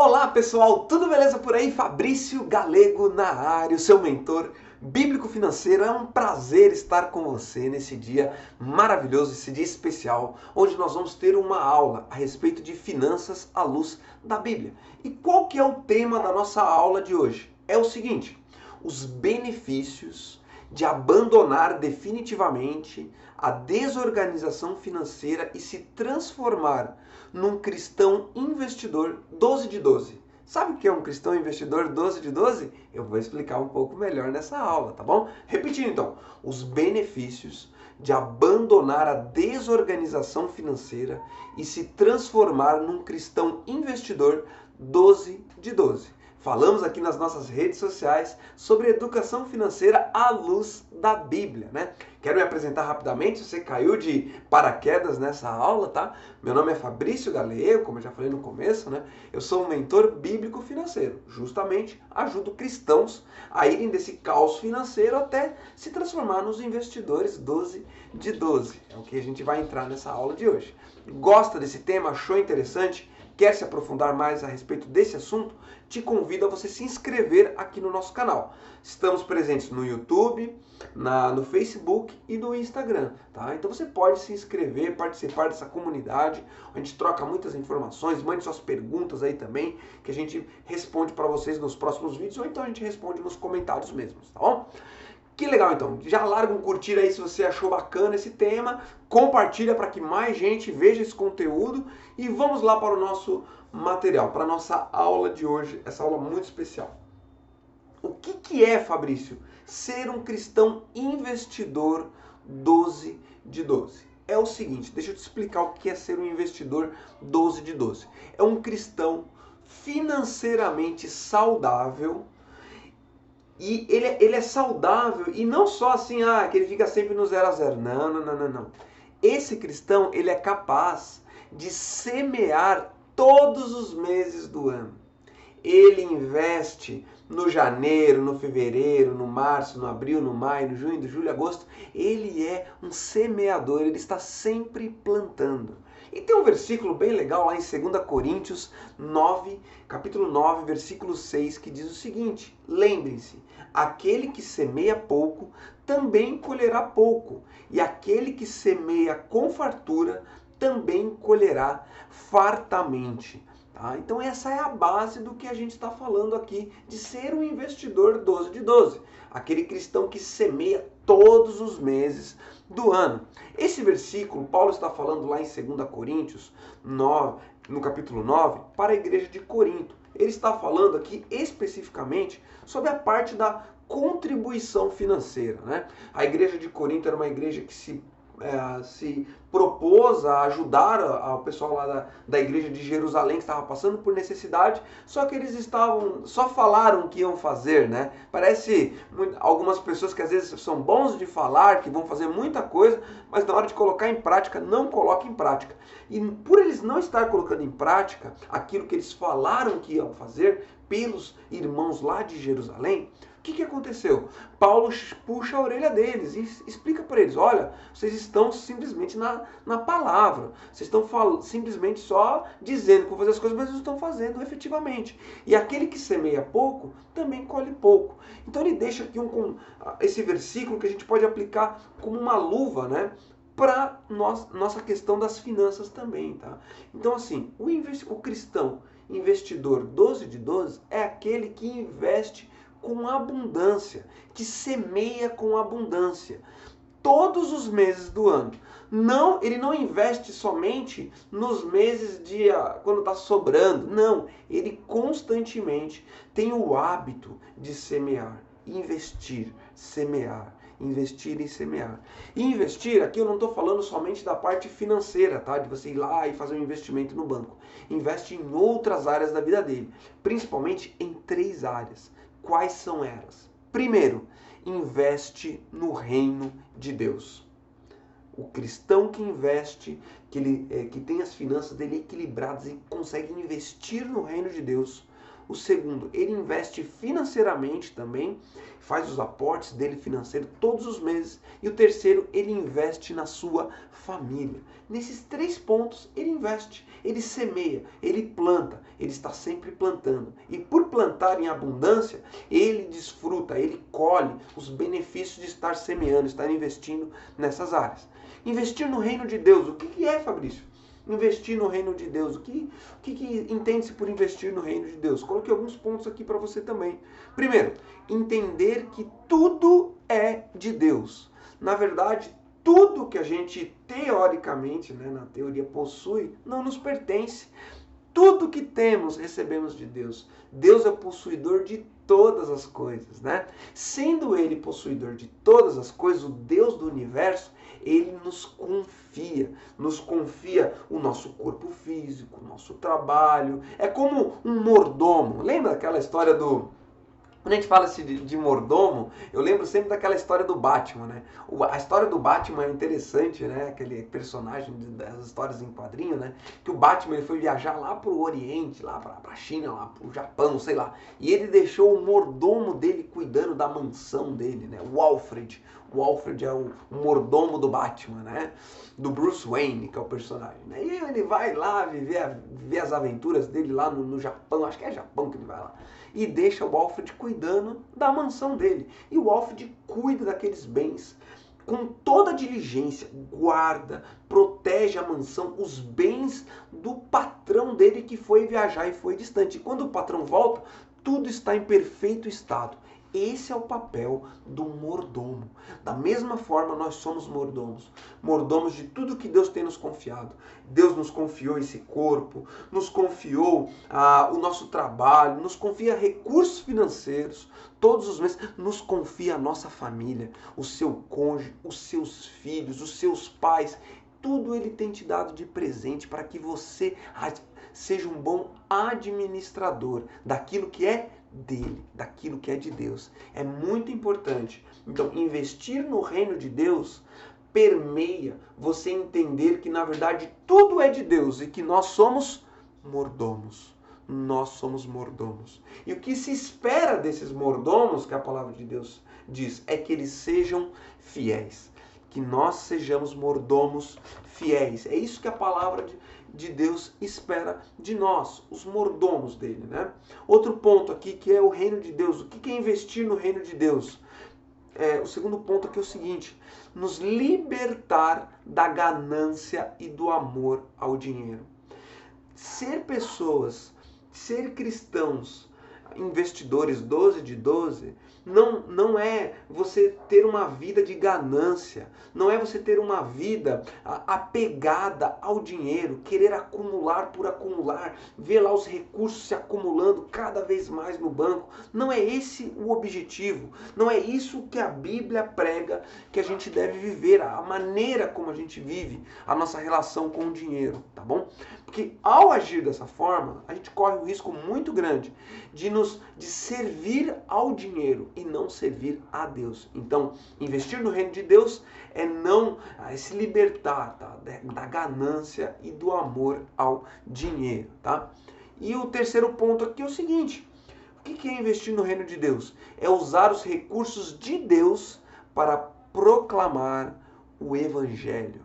Olá pessoal, tudo beleza por aí? Fabrício Galego na área, o seu mentor bíblico financeiro. É um prazer estar com você nesse dia maravilhoso, esse dia especial, onde nós vamos ter uma aula a respeito de finanças à luz da Bíblia. E qual que é o tema da nossa aula de hoje? É o seguinte: os benefícios de abandonar definitivamente a desorganização financeira e se transformar num cristão investidor 12 de 12. Sabe o que é um cristão investidor 12 de 12? Eu vou explicar um pouco melhor nessa aula, tá bom? Repetindo então, os benefícios de abandonar a desorganização financeira e se transformar num cristão investidor 12 de 12. Falamos aqui nas nossas redes sociais sobre educação financeira à luz da Bíblia, né? Quero me apresentar rapidamente, se você caiu de paraquedas nessa aula, tá? Meu nome é Fabrício Galego, como eu já falei no começo, né? Eu sou um mentor bíblico financeiro. Justamente ajudo cristãos a irem desse caos financeiro até se transformar nos investidores 12 de 12. É o que a gente vai entrar nessa aula de hoje. Gosta desse tema? Achou interessante? Quer se aprofundar mais a respeito desse assunto? Te convido a você se inscrever aqui no nosso canal. Estamos presentes no YouTube, no Facebook e no Instagram, tá? Então você pode se inscrever, participar dessa comunidade. A gente troca muitas informações, mande suas perguntas aí também, que a gente responde para vocês nos próximos vídeos, ou então a gente responde nos comentários mesmos, tá bom? Que legal então, já larga um curtir aí se você achou bacana esse tema, compartilha para que mais gente veja esse conteúdo e vamos lá para o nosso material, para a nossa aula de hoje, essa aula muito especial. O que é, Fabrício, ser um cristão investidor 12 de 12? É o seguinte, deixa eu te explicar o que é ser um investidor 12 de 12. É um cristão financeiramente saudável. E ele é saudável, e não só assim, que ele fica sempre no 0 a 0. Não. Esse cristão, ele é capaz de semear todos os meses do ano. Ele investe no janeiro, no fevereiro, no março, no abril, no maio, no junho, no julho, agosto. Ele é um semeador, ele está sempre plantando. E tem um versículo bem legal lá em 2 Coríntios 9, capítulo 9, versículo 6, que diz o seguinte: lembrem-se, aquele que semeia pouco também colherá pouco, e aquele que semeia com fartura também colherá fartamente. Tá? Então essa é a base do que a gente está falando aqui, de ser um investidor 12 de 12. Aquele cristão que semeia todos os meses do ano. Esse versículo, Paulo está falando lá em 2 Coríntios 9, no capítulo 9, para a igreja de Corinto. Ele está falando aqui especificamente sobre a parte da contribuição financeira, né? A igreja de Corinto era uma igreja que se propôs a ajudar o pessoal lá da igreja de Jerusalém, que estava passando por necessidade, só que eles só falaram que iam fazer, né? Parece algumas pessoas que às vezes são bons de falar, que vão fazer muita coisa, mas na hora de colocar em prática, não colocam em prática. E por eles não estar colocando em prática aquilo que eles falaram que iam fazer pelos irmãos lá de Jerusalém, o que aconteceu? Paulo puxa a orelha deles e explica para eles: olha, vocês estão simplesmente na palavra, vocês estão simplesmente só dizendo que vão fazer as coisas, mas não estão fazendo efetivamente. E aquele que semeia pouco, também colhe pouco. Então ele deixa aqui esse versículo que a gente pode aplicar como uma luva, né? Para nossa questão das finanças também, tá? Então assim, o cristão investidor 12 de 12 é aquele que investe com abundância, que semeia com abundância, todos os meses do ano. Não, ele não investe somente nos meses quando está sobrando. Não, ele constantemente tem o hábito de semear, investir, semear. Investir e semear. E investir, aqui eu não estou falando somente da parte financeira, tá? De você ir lá e fazer um investimento no banco. Investe em outras áreas da vida dele, principalmente em 3 áreas. Quais são elas? Primeiro, investe no reino de Deus. O cristão que investe, que tem as finanças dele equilibradas e consegue investir no reino de Deus, O segundo, ele investe financeiramente também, faz os aportes dele financeiro todos os meses. E o terceiro, ele investe na sua família. Nesses 3 pontos, ele investe, ele semeia, ele planta, ele está sempre plantando. E por plantar em abundância, ele desfruta, ele colhe os benefícios de estar semeando, estar investindo nessas áreas. Investir no reino de Deus, o que é, Fabrício? Investir no reino de Deus. O que entende-se por investir no reino de Deus? Coloquei alguns pontos aqui para você também. Primeiro, entender que tudo é de Deus. Na verdade, tudo que a gente teoricamente, na teoria possui, não nos pertence. Tudo que temos, recebemos de Deus. Deus é o possuidor de todas as coisas, né? Sendo Ele possuidor de todas as coisas, o Deus do universo, Ele nos confia o nosso corpo físico, o nosso trabalho. É como um mordomo. Lembra daquela história do... Quando a gente fala de mordomo, eu lembro sempre daquela história do Batman, né? A história do Batman é interessante, né? Aquele personagem das histórias em quadrinho, né? Que o Batman ele foi viajar lá pro Oriente, lá pra China, lá pro Japão, sei lá. E ele deixou o mordomo dele cuidando da mansão dele, né? O Alfred. O Alfred é o mordomo do Batman, né? Do Bruce Wayne, que é o personagem, né? E ele vai lá viver as aventuras dele lá no Japão, acho que é Japão que ele vai lá. E deixa o Alfred cuidando da mansão dele. E o Alfred cuida daqueles bens com toda a diligência, guarda, protege a mansão, os bens do patrão dele que foi viajar e foi distante. E quando o patrão volta, tudo está em perfeito estado. Esse é o papel do mordomo. Da mesma forma, nós somos mordomos. Mordomos de tudo que Deus tem nos confiado. Deus nos confiou esse corpo, nos confiou o nosso trabalho, nos confia recursos financeiros, todos os meses, nos confia a nossa família, o seu cônjuge, os seus filhos, os seus pais. Tudo Ele tem te dado de presente para que você seja um bom administrador daquilo que é dele, daquilo que é de Deus. É muito importante. Então, investir no reino de Deus permeia você entender que, na verdade, tudo é de Deus e que nós somos mordomos. Nós somos mordomos. E o que se espera desses mordomos, que a palavra de Deus diz, é que eles sejam fiéis. Que nós sejamos mordomos fiéis. É isso que a palavra de Deus espera de nós, os mordomos dele, né? Outro ponto aqui que é o reino de Deus. O que é investir no reino de Deus? O segundo ponto aqui é o seguinte: nos libertar da ganância e do amor ao dinheiro. Ser pessoas, ser cristãos, investidores 12 de 12, não é você ter uma vida de ganância, não é você ter uma vida apegada ao dinheiro, querer acumular por acumular, ver lá os recursos se acumulando cada vez mais no banco. Não é esse o objetivo, não é isso que a Bíblia prega que a gente deve viver, a maneira como a gente vive a nossa relação com o dinheiro, tá bom? Porque ao agir dessa forma, a gente corre um risco muito grande de servir ao dinheiro e não servir a Deus. Então, investir no reino de Deus é se libertar, tá, da ganância e do amor ao dinheiro, tá? E o terceiro ponto aqui é o seguinte: o que é investir no reino de Deus? É usar os recursos de Deus para proclamar o Evangelho,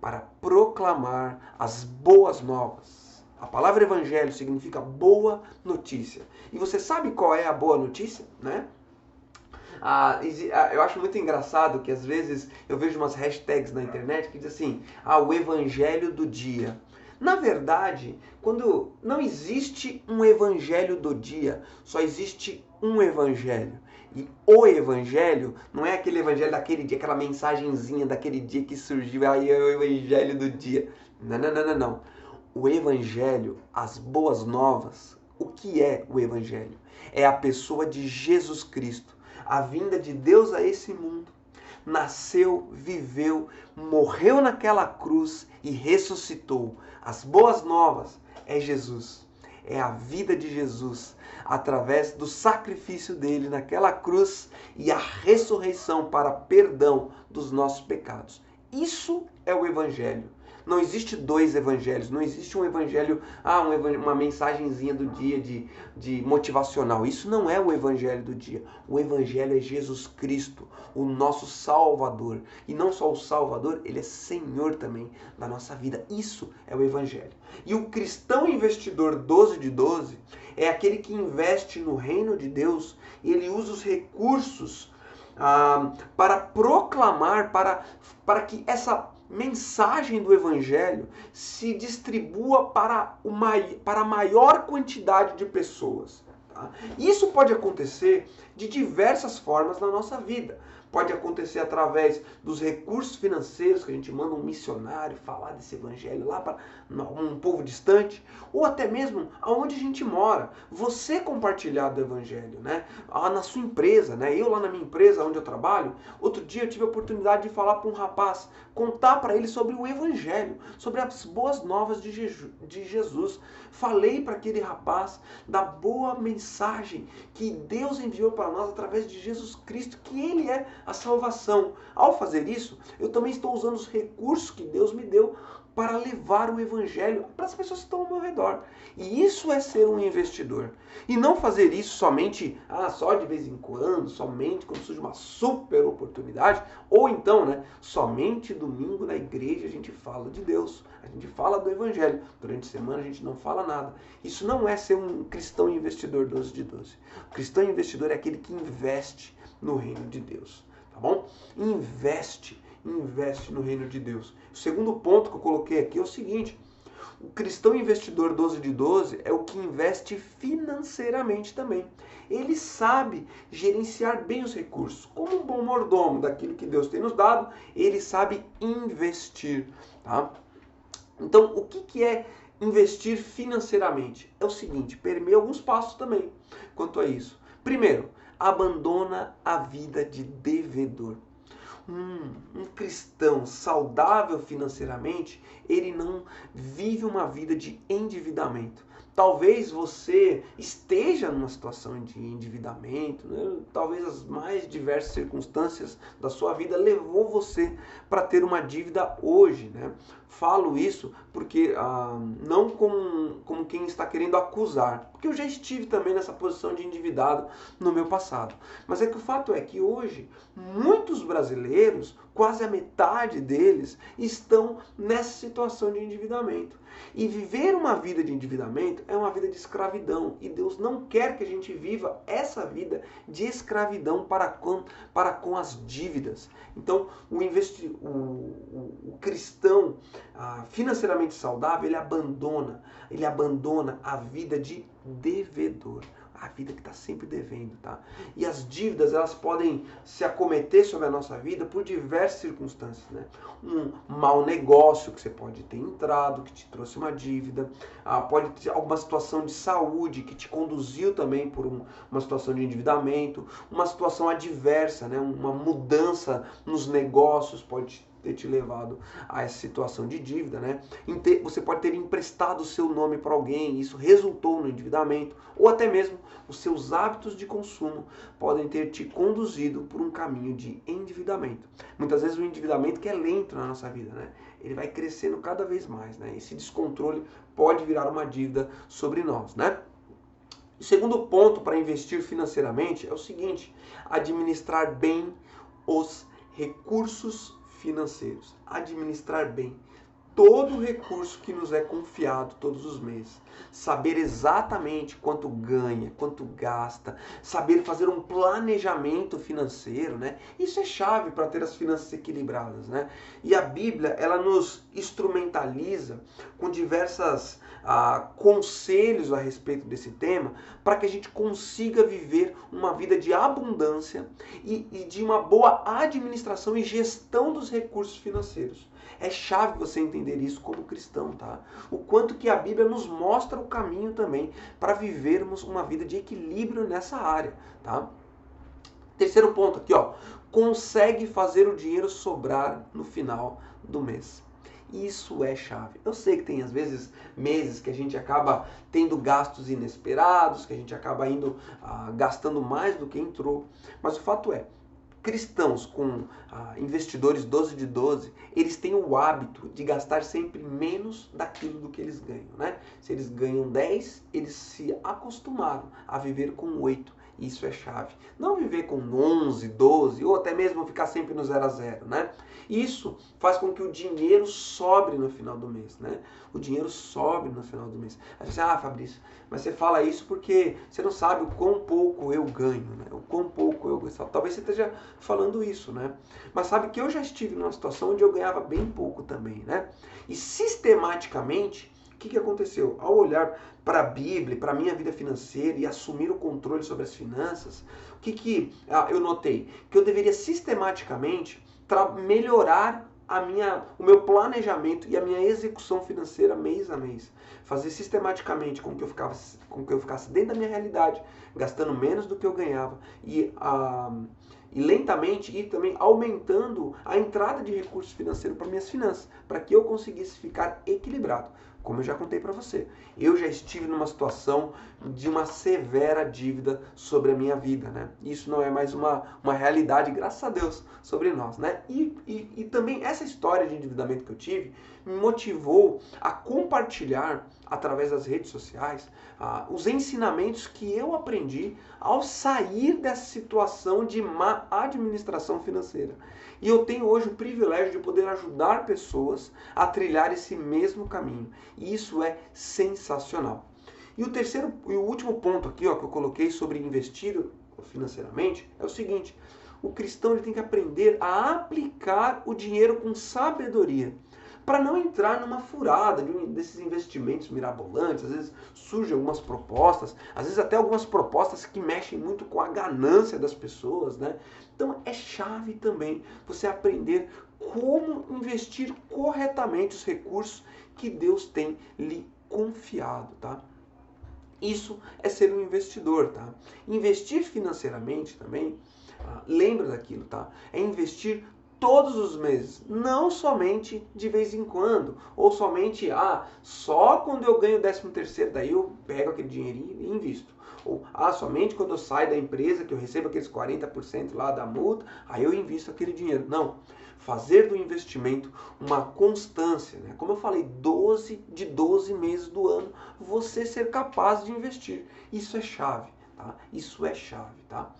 para proclamar as boas novas. A palavra evangelho significa boa notícia. E você sabe qual é a boa notícia, né? Eu acho muito engraçado que às vezes eu vejo umas hashtags na internet que diz assim: o evangelho do dia. Na verdade, quando não existe um evangelho do dia, só existe um evangelho. E o evangelho não é aquele evangelho daquele dia, aquela mensagenzinha daquele dia que surgiu, aí é o evangelho do dia. Não. O evangelho, as boas novas, o que é o evangelho? É a pessoa de Jesus Cristo, a vinda de Deus a esse mundo. Nasceu, viveu, morreu naquela cruz e ressuscitou. As boas novas é Jesus. É a vida de Jesus, através do sacrifício dele naquela cruz e a ressurreição para perdão dos nossos pecados. Isso é o Evangelho. Não existe dois evangelhos, não existe um evangelho, uma mensagenzinha do dia de motivacional. Isso não é o evangelho do dia. O evangelho é Jesus Cristo, o nosso Salvador. E não só o Salvador, ele é Senhor também da nossa vida. Isso é o evangelho. E o cristão investidor 12 de 12 é aquele que investe no reino de Deus e ele usa os recursos para proclamar, para que essa mensagem do Evangelho se distribua para a maior quantidade de pessoas. Tá? Isso pode acontecer de diversas formas na nossa vida. Pode acontecer através dos recursos financeiros, que a gente manda um missionário falar desse evangelho lá para um povo distante, ou até mesmo aonde a gente mora. Você compartilhar do evangelho, né? Na sua empresa, né? Eu lá na minha empresa, onde eu trabalho, outro dia eu tive a oportunidade de falar para um rapaz, contar para ele sobre o evangelho, sobre as boas novas de Jesus. Falei para aquele rapaz da boa mensagem que Deus enviou para nós através de Jesus Cristo, que ele é a salvação. Ao fazer isso, eu também estou usando os recursos que Deus me deu para levar o evangelho para as pessoas que estão ao meu redor. E isso é ser um investidor. E não fazer isso somente, só de vez em quando, somente quando surge uma super oportunidade, ou então, né, somente domingo na igreja a gente fala de Deus, a gente fala do evangelho. Durante a semana a gente não fala nada. Isso não é ser um cristão investidor 12 de 12. O cristão investidor é aquele que investe no reino de Deus. Tá bom? Investe no reino de Deus. O segundo ponto que eu coloquei aqui é o seguinte: o cristão investidor 12 de 12 é o que investe financeiramente também. Ele sabe gerenciar bem os recursos. Como um bom mordomo daquilo que Deus tem nos dado, ele sabe investir. Tá? Então, o que é investir financeiramente? É o seguinte, permeia alguns passos também quanto a isso. Primeiro, abandona a vida de devedor. Um cristão saudável financeiramente, ele não vive uma vida de endividamento. Talvez você esteja numa situação de endividamento, né? Talvez as mais diversas circunstâncias da sua vida levou você para ter uma dívida hoje, né? Falo isso porque não como quem está querendo acusar, porque eu já estive também nessa posição de endividado no meu passado. Mas é que o fato é que hoje muitos brasileiros, quase a metade deles, estão nessa situação de endividamento. E viver uma vida de endividamento é uma vida de escravidão. E Deus não quer que a gente viva essa vida de escravidão para com as dívidas. Então, o cristão financeiramente saudável, ele abandona a vida de devedor. A vida que está sempre devendo, tá? E as dívidas, elas podem se acometer sobre a nossa vida por diversas circunstâncias, né? Um mau negócio que você pode ter entrado, que te trouxe uma dívida. Pode ter alguma situação de saúde que te conduziu também por uma situação de endividamento. Uma situação adversa, né? Uma mudança nos negócios pode ter te levado a essa situação de dívida, né? Você pode ter emprestado o seu nome para alguém e isso resultou no endividamento, ou até mesmo os seus hábitos de consumo podem ter te conduzido por um caminho de endividamento. Muitas vezes o endividamento que é lento na nossa vida, né? Ele vai crescendo cada vez mais, né? Esse descontrole pode virar uma dívida sobre nós, né? O segundo ponto para investir financeiramente é o seguinte: administrar bem os recursos financeiros. Administrar bem todo o recurso que nos é confiado todos os meses. Saber exatamente quanto ganha, quanto gasta, saber fazer um planejamento financeiro, né? Isso é chave para ter as finanças equilibradas, né? E a Bíblia, ela nos instrumentaliza com diversos conselhos a respeito desse tema, para que a gente consiga viver uma vida de abundância e de uma boa administração e gestão dos recursos financeiros. É chave você entender isso como cristão, tá? O quanto que a Bíblia nos mostra o caminho também para vivermos uma vida de equilíbrio nessa área, tá? Terceiro ponto aqui, ó. Consegue fazer o dinheiro sobrar no final do mês. Isso é chave. Eu sei que tem às vezes meses que a gente acaba tendo gastos inesperados, que a gente acaba gastando mais do que entrou, mas o fato é, cristãos com investidores 12 de 12, eles têm o hábito de gastar sempre menos daquilo do que eles ganham, né? Se eles ganham 10, eles se acostumaram a viver com 8. Isso é chave. Não viver com 11, 12 ou até mesmo ficar sempre no 0 a 0, né? Isso faz com que o dinheiro sobre no final do mês, né? O dinheiro sobe no final do mês. Aí você diz, Fabrício, mas você fala isso porque você não sabe o quão pouco eu ganho, né? O quão pouco eu ganho. Talvez você esteja falando isso, né? Mas sabe que eu já estive numa situação onde eu ganhava bem pouco também, né? E sistematicamente, o que aconteceu? Ao olhar para a Bíblia, para a minha vida financeira e assumir o controle sobre as finanças, o que eu notei? Que eu deveria sistematicamente melhorar o meu planejamento e a minha execução financeira mês a mês. Fazer sistematicamente com que eu ficasse dentro da minha realidade, gastando menos do que eu ganhava e lentamente ir também aumentando a entrada de recursos financeiros para minhas finanças, para que eu conseguisse ficar equilibrado. Como eu já contei para você, eu já estive numa situação de uma severa dívida sobre a minha vida, né? Isso não é mais uma realidade, graças a Deus, sobre nós, né? E também essa história de endividamento que eu tive me motivou a compartilhar através das redes sociais os ensinamentos que eu aprendi ao sair dessa situação de má administração financeira. E eu tenho hoje o privilégio de poder ajudar pessoas a trilhar esse mesmo caminho. E isso é sensacional. E o terceiro e o último ponto aqui, que eu coloquei sobre investir financeiramente é o seguinte: o cristão ele tem que aprender a aplicar o dinheiro com sabedoria, para não entrar numa furada desses investimentos mirabolantes. Às vezes surgem algumas propostas, às vezes até algumas propostas que mexem muito com a ganância das pessoas, né? Então é chave também você aprender como investir corretamente os recursos que Deus tem lhe confiado, tá? Isso é ser um investidor, tá? Investir financeiramente também, lembra daquilo, tá? É investir todos os meses, não somente de vez em quando, ou somente, só quando eu ganho o 13º, daí eu pego aquele dinheirinho e invisto. Ou, somente quando eu saio da empresa, que eu recebo aqueles 40% lá da multa, aí eu invisto aquele dinheiro. Não. Fazer do investimento uma constância, né? Como eu falei, 12 meses do ano, você ser capaz de investir. Isso é chave, tá? Isso é chave, tá?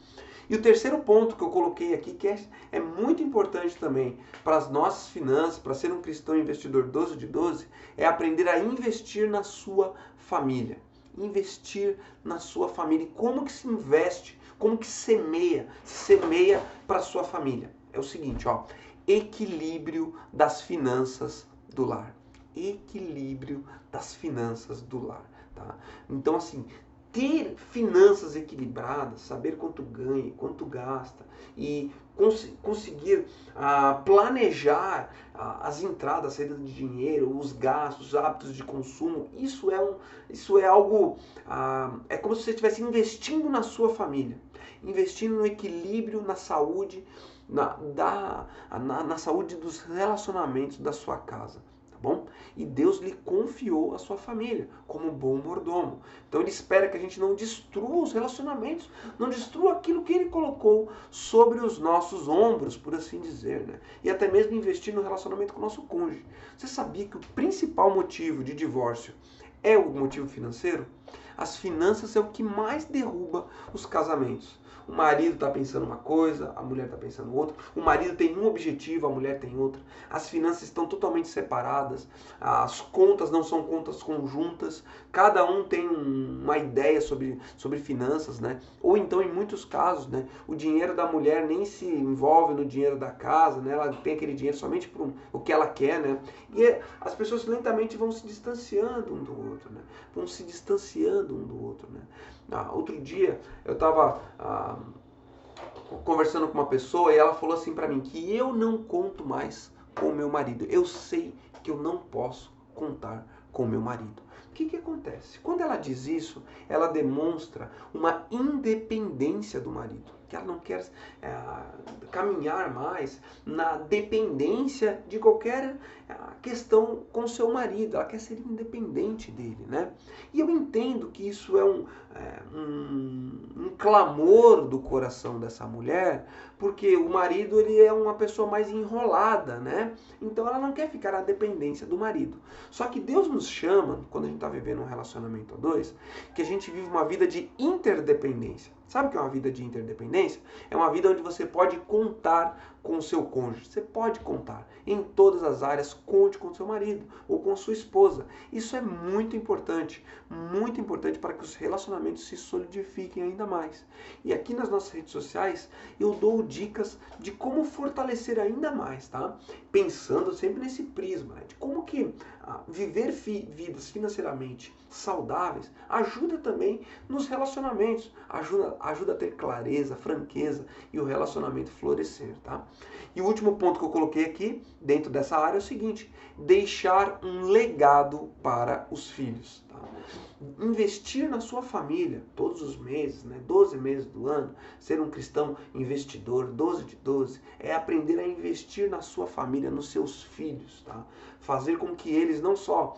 E o terceiro ponto que eu coloquei aqui, que é muito importante também para as nossas finanças, para ser um cristão investidor 12 de 12, é aprender a investir na sua família. Investir na sua família. E como que se investe? Como que semeia? Semeia para a sua família. É o seguinte, equilíbrio das finanças do lar. Equilíbrio das finanças do lar, tá? Então, assim, ter finanças equilibradas, saber quanto ganha, quanto gasta e conseguir planejar as entradas, a saída de dinheiro, os gastos, os hábitos de consumo, isso é algo, é como se você estivesse investindo na sua família, investindo no equilíbrio, na saúde, na saúde dos relacionamentos da sua casa. Bom? E Deus lhe confiou a sua família como bom mordomo. Então ele espera que a gente não destrua os relacionamentos, não destrua aquilo que ele colocou sobre os nossos ombros, por assim dizer, né? E até mesmo investir no relacionamento com o nosso cônjuge. Você sabia que o principal motivo de divórcio é o motivo financeiro? As finanças é o que mais derruba os casamentos. O marido está pensando uma coisa, a mulher está pensando outra. O marido tem um objetivo, a mulher tem outra. As finanças estão totalmente separadas. As contas não são contas conjuntas. Cada um tem uma ideia sobre finanças, né? Ou então, em muitos casos, né, o dinheiro da mulher nem se envolve no dinheiro da casa, né? Ela tem aquele dinheiro somente por o que ela quer, né? E as pessoas lentamente vão se distanciando um do outro, né? Vão se distanciando um do outro, né? Outro dia eu estava conversando com uma pessoa e ela falou assim para mim que eu não conto mais com o meu marido. Eu sei que eu não posso contar com o meu marido. O que acontece? Quando ela diz isso, ela demonstra uma independência do marido, que ela não quer caminhar mais na dependência de qualquer questão com o seu marido. Ela quer ser independente dele, né? E eu entendo que isso é um clamor do coração dessa mulher, porque o marido ele é uma pessoa mais enrolada, né? Então ela não quer ficar na dependência do marido. Só que Deus nos chama, quando a gente está vivendo um relacionamento a dois, que a gente vive uma vida de interdependência. Sabe o que é uma vida de interdependência? É uma vida onde você pode contar com o seu cônjuge. Você pode contar. Em todas as áreas, conte com o seu marido ou com sua esposa. Isso é muito importante para que os relacionamentos se solidifiquem ainda mais. E aqui nas nossas redes sociais, eu dou dicas de como fortalecer ainda mais, tá? Pensando sempre nesse prisma, né? De como que viver vidas financeiramente saudáveis ajuda também nos relacionamentos, ajuda a ter clareza, franqueza e o relacionamento florescer, tá? E o último ponto que eu coloquei aqui, dentro dessa área, é o seguinte: deixar um legado para os filhos, tá? Investir na sua família todos os meses, né? 12 meses do ano, ser um cristão investidor, 12 de 12, é aprender a investir na sua família, nos seus filhos, tá? Fazer com que eles não só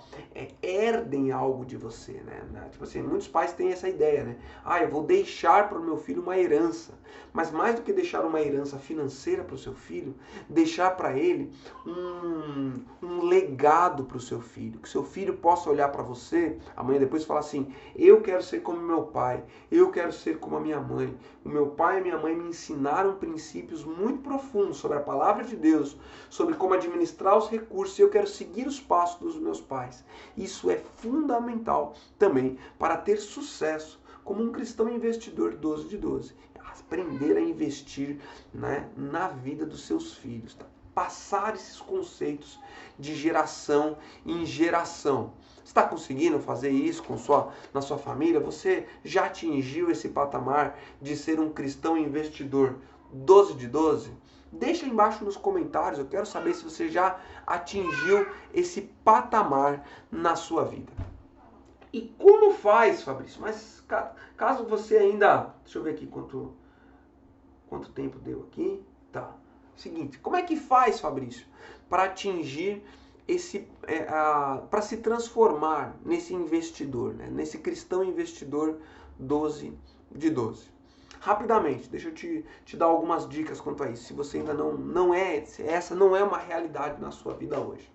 herdem algo de você, né? Tipo assim, muitos pais têm essa ideia, né? Eu vou deixar para o meu filho uma herança. Mas mais do que deixar uma herança financeira para o seu filho, deixar para ele um legado para o seu filho. Que seu filho possa olhar para você amanhã depois e falar assim: eu quero ser como meu pai, eu quero ser como a minha mãe. O meu pai e minha mãe me ensinaram princípios muito profundos sobre a palavra de Deus, sobre como administrar os recursos, e eu quero seguir os passos dos meus pais. Isso é fundamental também para ter sucesso como um cristão investidor 12 de 12. Aprender a investir, né, na vida dos seus filhos. Tá? Passar esses conceitos de geração em geração. Está conseguindo fazer isso na sua família? Você já atingiu esse patamar de ser um cristão investidor 12 de 12? Deixa aí embaixo nos comentários, eu quero saber se você já atingiu esse patamar na sua vida. E como faz, Fabrício? Mas caso você ainda... Deixa eu ver aqui quanto tempo deu aqui. Tá. Seguinte, como é que faz, Fabrício, para atingir para se transformar nesse investidor, né? Nesse cristão investidor 12 de 12? Rapidamente, deixa eu te dar algumas dicas quanto a isso. Se você ainda essa não é uma realidade na sua vida hoje.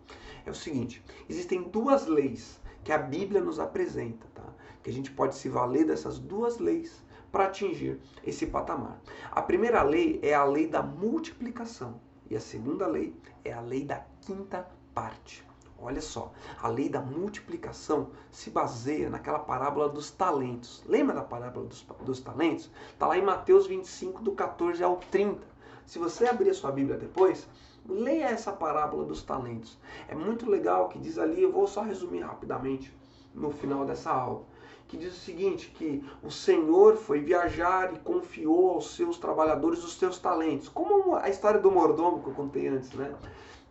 É o seguinte, existem duas leis que a Bíblia nos apresenta, tá? Que a gente pode se valer dessas duas leis para atingir esse patamar. A primeira lei é a lei da multiplicação e a segunda lei é a lei da quinta parte. Olha só, a lei da multiplicação se baseia naquela parábola dos talentos. Lembra da parábola dos talentos? Está lá em Mateus 25, do 14 ao 30. Se você abrir a sua Bíblia depois, leia essa parábola dos talentos. É muito legal que diz ali, eu vou só resumir rapidamente no final dessa aula, que diz o seguinte, que o Senhor foi viajar e confiou aos seus trabalhadores os seus talentos. Como a história do mordomo que eu contei antes, né?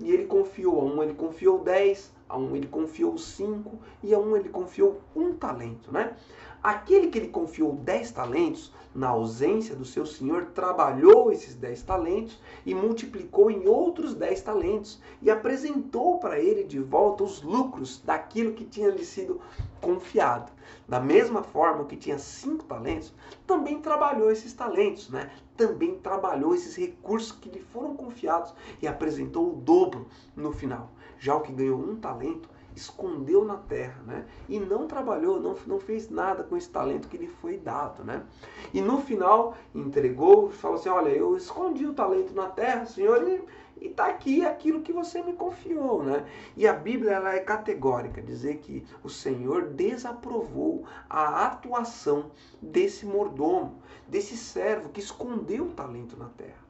E ele confiou, a um ele confiou 10, a um ele confiou 5 e a um ele confiou 1 talento, né? Aquele que ele confiou 10 talentos, na ausência do seu senhor, trabalhou esses 10 talentos e multiplicou em outros 10 talentos e apresentou para ele de volta os lucros daquilo que tinha lhe sido confiado. Da mesma forma, o que tinha 5 talentos, também trabalhou esses talentos, né? Também trabalhou esses recursos que lhe foram confiados e apresentou o dobro no final. Já o que ganhou 1 talento, escondeu na terra, né? E não trabalhou, não fez nada com esse talento que lhe foi dado, né? E no final entregou, falou assim: olha, eu escondi o talento na terra, Senhor, e está aqui aquilo que você me confiou, né? E a Bíblia ela é categórica, dizer que o Senhor desaprovou a atuação desse mordomo, desse servo que escondeu o talento na terra.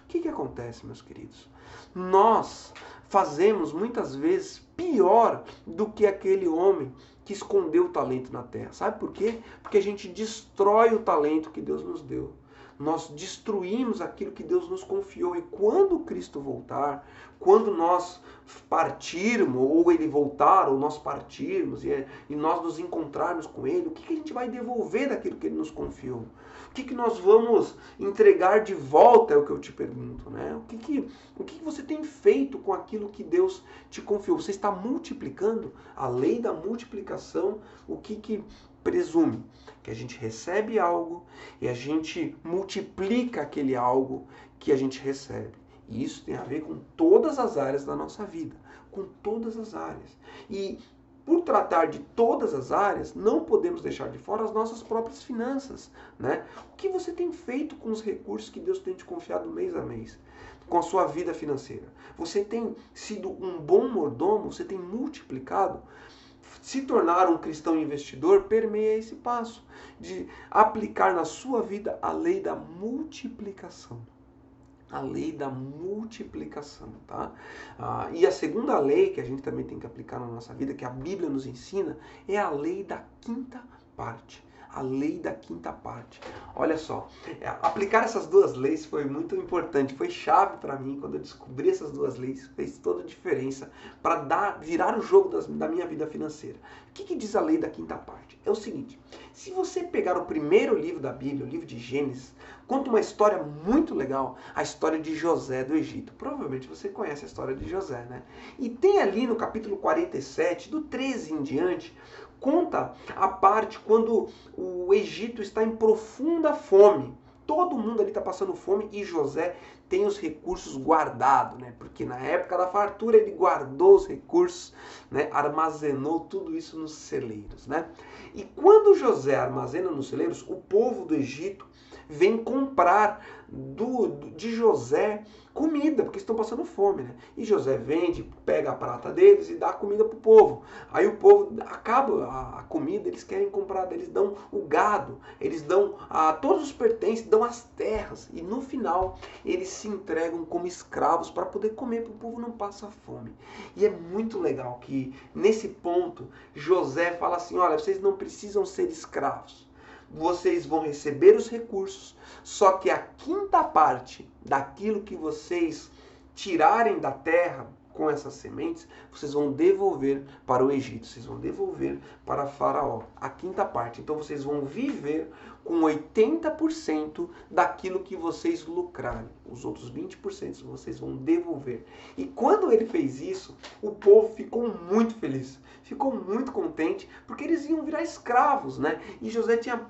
O que acontece, meus queridos? Nós fazemos muitas vezes pior do que aquele homem que escondeu o talento na terra. Sabe por quê? Porque a gente destrói o talento que Deus nos deu. Nós destruímos aquilo que Deus nos confiou. E quando Cristo voltar, quando nós partirmos, ou Ele voltar, ou nós partirmos, e nós nos encontrarmos com Ele, o que a gente vai devolver daquilo que Ele nos confiou? O que nós vamos entregar de volta, é o que eu te pergunto, né? O que você tem feito com aquilo que Deus te confiou? Você está multiplicando? A lei da multiplicação, o que presume que a gente recebe algo e a gente multiplica aquele algo que a gente recebe. E isso tem a ver com todas as áreas da nossa vida, com todas as áreas. E por tratar de todas as áreas, não podemos deixar de fora as nossas próprias finanças, né? O que você tem feito com os recursos que Deus tem te confiado mês a mês? Com a sua vida financeira? Você tem sido um bom mordomo? Você tem multiplicado? Se tornar um cristão investidor permeia esse passo de aplicar na sua vida a lei da multiplicação. A lei da multiplicação, tá? E a segunda lei que a gente também tem que aplicar na nossa vida, que a Bíblia nos ensina, é a lei da quinta parte. A lei da quinta parte. Olha só, aplicar essas duas leis foi muito importante, foi chave para mim quando eu descobri essas duas leis, fez toda a diferença para virar o jogo da minha vida financeira. O que diz a lei da quinta parte? É o seguinte, se você pegar o primeiro livro da Bíblia, o livro de Gênesis, conta uma história muito legal, a história de José do Egito. Provavelmente você conhece a história de José, né? E tem ali no capítulo 47, do 13 em diante, conta a parte quando o Egito está em profunda fome. Todo mundo ali está passando fome e José tem os recursos guardados, né? Porque na época da fartura ele guardou os recursos, né? Armazenou tudo isso nos celeiros, né? E quando José armazena nos celeiros, o povo do Egito vem comprar de José comida, porque estão passando fome, né? E José vende, pega a prata deles e dá comida para o povo. Aí o povo acaba a comida, eles querem comprar, eles dão o gado, eles dão todos os pertences, dão as terras. E no final eles se entregam como escravos para poder comer, para o povo não passar fome. E é muito legal que nesse ponto José fala assim, olha, vocês não precisam ser escravos. Vocês vão receber os recursos, só que a quinta parte daquilo que vocês tirarem da terra com essas sementes, vocês vão devolver para o Egito, vocês vão devolver para Faraó, a quinta parte. Então vocês vão viver com 80% daquilo que vocês lucrarem. Os outros 20% vocês vão devolver. E quando ele fez isso, o povo ficou muito feliz, ficou muito contente, porque eles iam virar escravos, né? E José tinha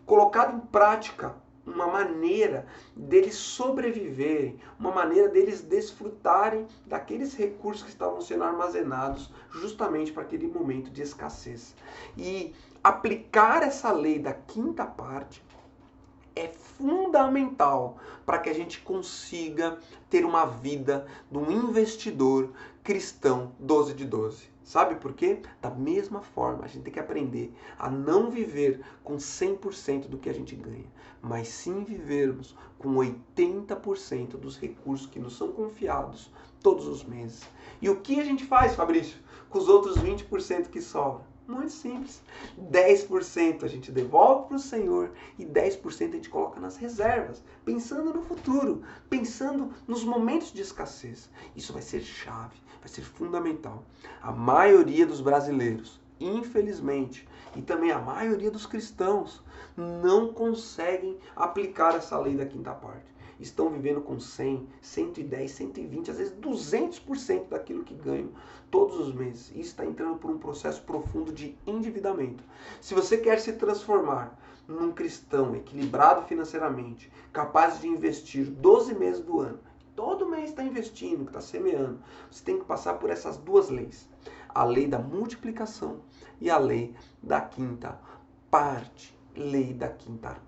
colocado em prática uma maneira deles sobreviverem, uma maneira deles desfrutarem daqueles recursos que estavam sendo armazenados justamente para aquele momento de escassez. E aplicar essa lei da quinta parte é fundamental para que a gente consiga ter uma vida de um investidor cristão 12 de 12. Sabe por quê? Da mesma forma, a gente tem que aprender a não viver com 100% do que a gente ganha, mas sim vivermos com 80% dos recursos que nos são confiados todos os meses. E o que a gente faz, Fabrício, com os outros 20% que sobram? Muito simples. 10% a gente devolve para o Senhor e 10% a gente coloca nas reservas, pensando no futuro, pensando nos momentos de escassez. Isso vai ser chave, vai ser fundamental. A maioria dos brasileiros, infelizmente, e também a maioria dos cristãos, não conseguem aplicar essa lei da quinta parte. Estão vivendo com 100, 110, 120, às vezes 200% daquilo que ganham todos os meses. E está entrando por um processo profundo de endividamento. Se você quer se transformar num cristão equilibrado financeiramente, capaz de investir 12 meses do ano, todo mês está investindo, está semeando, você tem que passar por essas duas leis. A lei da multiplicação e a lei da quinta parte. Lei da quinta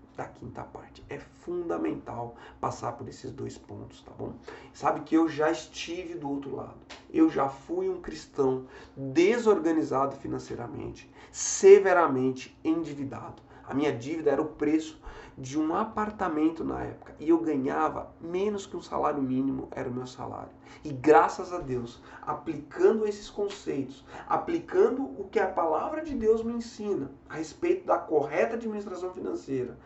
parte. É fundamental passar por esses dois pontos, tá bom? Sabe que eu já estive do outro lado. Eu já fui um cristão desorganizado financeiramente, severamente endividado. A minha dívida era o preço de um apartamento na época. E eu ganhava menos que um salário mínimo, era o meu salário. E graças a Deus, aplicando esses conceitos, aplicando o que a palavra de Deus me ensina a respeito da correta administração financeira,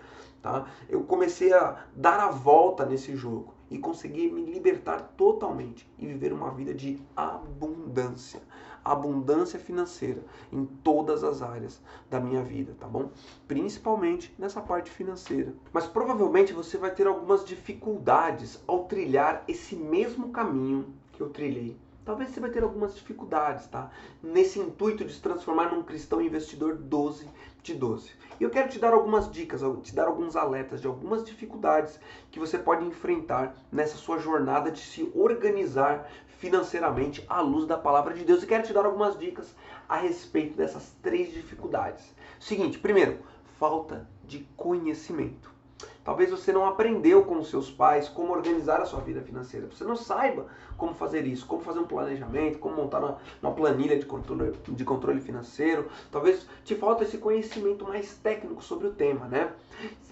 tá? Eu comecei a dar a volta nesse jogo e consegui me libertar totalmente e viver uma vida de abundância. Abundância financeira em todas as áreas da minha vida, tá bom? Principalmente nessa parte financeira. Mas provavelmente você vai ter algumas dificuldades ao trilhar esse mesmo caminho que eu trilhei. talvez você vai ter algumas dificuldades, tá? Nesse intuito de se transformar num cristão investidor 12 de 12. E eu quero te dar algumas dicas, te dar alguns alertas de algumas dificuldades que você pode enfrentar nessa sua jornada de se organizar financeiramente à luz da palavra de Deus. E quero te dar algumas dicas a respeito dessas 3 dificuldades. Seguinte, primeiro, falta de conhecimento. Talvez você não aprendeu com os seus pais como organizar a sua vida financeira. Você não saiba como fazer isso, como fazer um planejamento, como montar uma planilha de controle financeiro. Talvez te falte esse conhecimento mais técnico sobre o tema, né?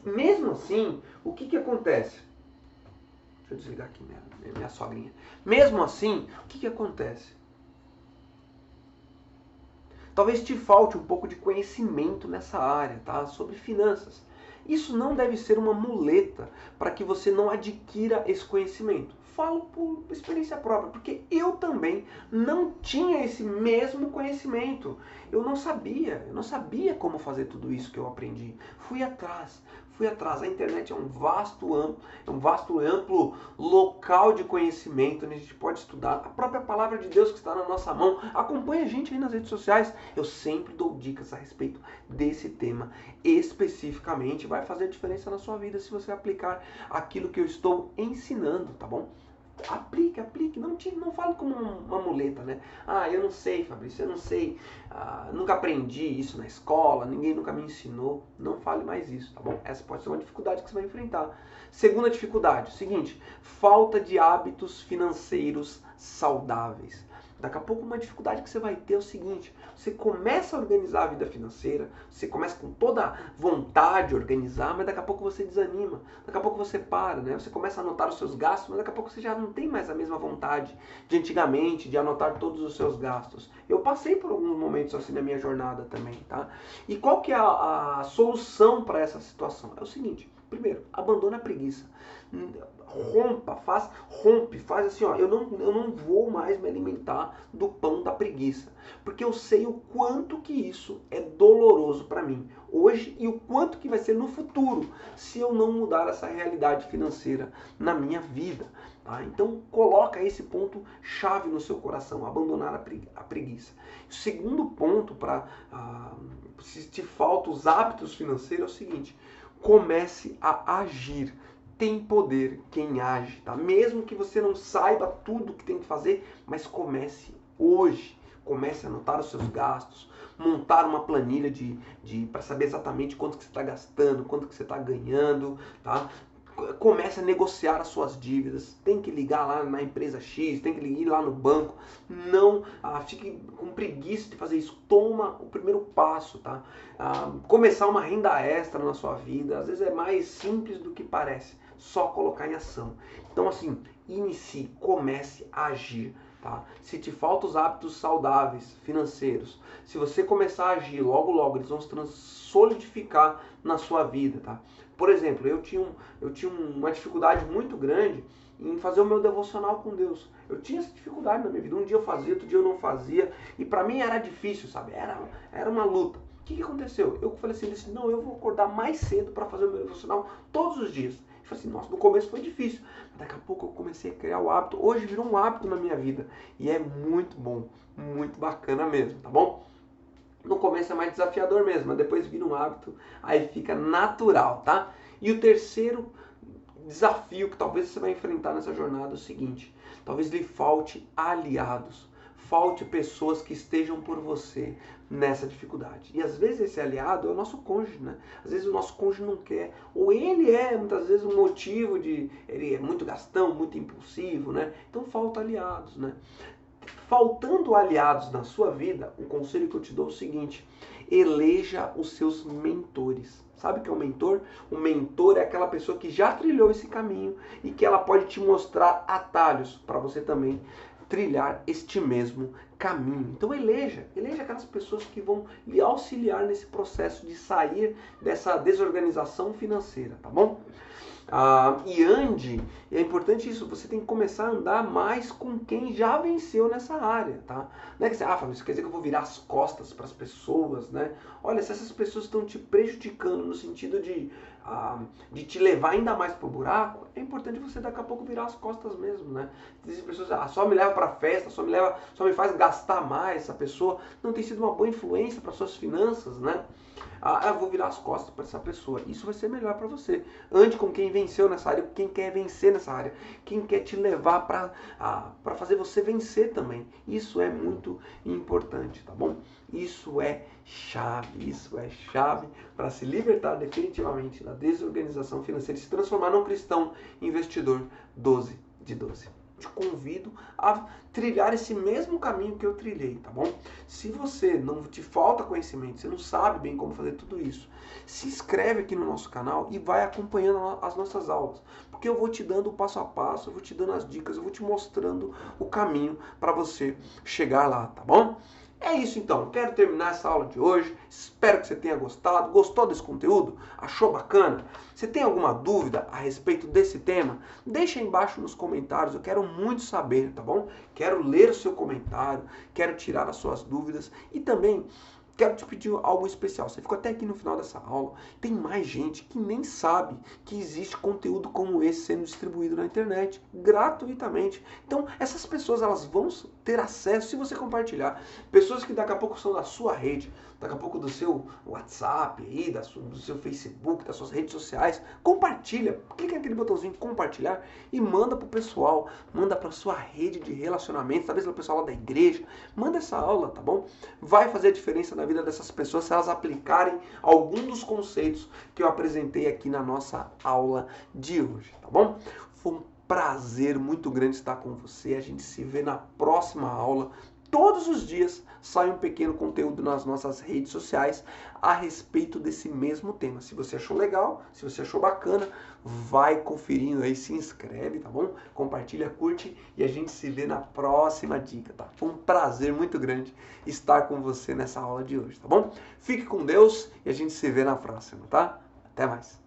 Mesmo assim, o que acontece? Deixa eu desligar aqui minha sogrinha. Mesmo assim, o que acontece? Talvez te falte um pouco de conhecimento nessa área, tá? Sobre finanças. Isso não deve ser uma muleta para que você não adquira esse conhecimento. Falo por experiência própria, porque eu também não tinha esse mesmo conhecimento. Eu não sabia como fazer tudo isso que eu aprendi. Fui atrás. A internet é um vasto e amplo local de conhecimento onde a gente pode estudar a própria palavra de Deus que está na nossa mão. Acompanhe a gente aí nas redes sociais. Eu sempre dou dicas a respeito desse tema especificamente. Vai fazer diferença na sua vida se você aplicar aquilo que eu estou ensinando, tá bom? Aplique, não fale como uma muleta, né? Ah, eu não sei, Fabrício, eu não sei, nunca aprendi isso na escola, ninguém nunca me ensinou. Não fale mais isso, tá bom? Essa pode ser uma dificuldade que você vai enfrentar. Segunda dificuldade, seguinte, falta de hábitos financeiros saudáveis. Daqui a pouco uma dificuldade que você vai ter é o seguinte, você começa a organizar a vida financeira, você começa com toda a vontade de organizar, mas daqui a pouco você desanima, daqui a pouco você para, né? Você começa a anotar os seus gastos, mas daqui a pouco você já não tem mais a mesma vontade de antigamente, de anotar todos os seus gastos. Eu passei por alguns momentos assim na minha jornada também, tá? E qual que é a solução para essa situação? É o seguinte, primeiro, abandona a preguiça. Rompe, faz assim, ó, eu não vou mais me alimentar do pão da preguiça, porque eu sei o quanto que isso é doloroso para mim hoje e o quanto que vai ser no futuro se eu não mudar essa realidade financeira na minha vida, tá? Então coloca esse ponto chave no seu coração, abandonar a preguiça. O segundo ponto para se te faltam os hábitos financeiros é o seguinte, comece a agir. Tem poder quem age, tá? Mesmo que você não saiba tudo que tem que fazer, mas comece hoje. Comece a anotar os seus gastos, montar uma planilha para saber exatamente quanto que você está gastando, quanto que você está ganhando, tá? Comece a negociar as suas dívidas, tem que ligar lá na empresa X, tem que ir lá no banco, não fique com preguiça de fazer isso, toma o primeiro passo, tá? Começar uma renda extra na sua vida, às vezes é mais simples do que parece, só colocar em ação. Então assim, inicie, comece a agir. Tá? Se te faltam os hábitos saudáveis, financeiros, se você começar a agir logo, eles vão se solidificar na sua vida. Tá? Por exemplo, eu tinha uma dificuldade muito grande em fazer o meu devocional com Deus. Eu tinha essa dificuldade na minha vida. Um dia eu fazia, outro dia eu não fazia. E para mim era difícil, sabe? Era uma luta. O que aconteceu? Eu falei assim, não, eu vou acordar mais cedo para fazer o meu devocional todos os dias. Eu falei assim, nossa, no começo foi difícil, mas daqui a pouco eu comecei a criar o hábito. Hoje virou um hábito na minha vida e é muito bom, muito bacana mesmo, tá bom? No começo é mais desafiador mesmo, mas depois vira um hábito, aí fica natural, tá? E o terceiro desafio que talvez você vai enfrentar nessa jornada é o seguinte, talvez lhe falte aliados. Falte pessoas que estejam por você nessa dificuldade. E às vezes esse aliado é o nosso cônjuge, né? Às vezes o nosso cônjuge não quer, ou ele é muitas vezes um motivo de, ele é muito gastão, muito impulsivo, né? Então falta aliados, né? Faltando aliados na sua vida, o conselho que eu te dou é o seguinte, eleja os seus mentores. Sabe o que é um mentor? O mentor é aquela pessoa que já trilhou esse caminho e que ela pode te mostrar atalhos para você também trilhar este mesmo caminho. Então eleja aquelas pessoas que vão lhe auxiliar nesse processo de sair dessa desorganização financeira, tá bom? E ande, é importante isso, você tem que começar a andar mais com quem já venceu nessa área, tá? Não é que você, Fábio, isso quer dizer que eu vou virar as costas para as pessoas, né? Olha, se essas pessoas estão te prejudicando no sentido de te levar ainda mais pro buraco, é importante você daqui a pouco virar as costas mesmo, né? As pessoas, só me leva para festa, só me faz gastar mais, essa pessoa não tem sido uma boa influência para suas finanças, né? Eu vou virar as costas para essa pessoa. Isso vai ser melhor para você. Ande com quem venceu nessa área, quem quer vencer nessa área, quem quer te levar para fazer você vencer também. Isso é muito importante, tá bom? Isso é chave para se libertar definitivamente da desorganização financeira e se transformar num cristão investidor 12 de 12. Te convido a trilhar esse mesmo caminho que eu trilhei, tá bom? Se você não te falta conhecimento, você não sabe bem como fazer tudo isso, se inscreve aqui no nosso canal e vai acompanhando as nossas aulas, porque eu vou te dando o passo a passo, eu vou te dando as dicas, eu vou te mostrando o caminho para você chegar lá, tá bom? É isso então, quero terminar essa aula de hoje, espero que você tenha gostado, gostou desse conteúdo? Achou bacana? Você tem alguma dúvida a respeito desse tema? Deixa aí embaixo nos comentários, eu quero muito saber, tá bom? Quero ler o seu comentário, quero tirar as suas dúvidas e também quero te pedir algo especial. Você ficou até aqui no final dessa aula. Tem mais gente que nem sabe que existe conteúdo como esse sendo distribuído na internet, gratuitamente. Então, essas pessoas elas vão ter acesso se você compartilhar. Pessoas que daqui a pouco são da sua rede, daqui a pouco do seu WhatsApp, aí, do seu Facebook, das suas redes sociais. Compartilha. Clica naquele botãozinho compartilhar e manda pro pessoal. Manda pra sua rede de relacionamento, talvez pro pessoal lá da igreja. Manda essa aula, tá bom? Vai fazer a diferença na vida dessas pessoas se elas aplicarem algum dos conceitos que eu apresentei aqui na nossa aula de hoje, tá bom? Foi um prazer muito grande estar com você. A gente se vê na próxima aula. Todos os dias sai um pequeno conteúdo nas nossas redes sociais a respeito desse mesmo tema. Se você achou legal, se você achou bacana, vai conferindo aí, se inscreve, tá bom? Compartilha, curte e a gente se vê na próxima dica, tá? Foi um prazer muito grande estar com você nessa aula de hoje, tá bom? Fique com Deus e a gente se vê na próxima, tá? Até mais!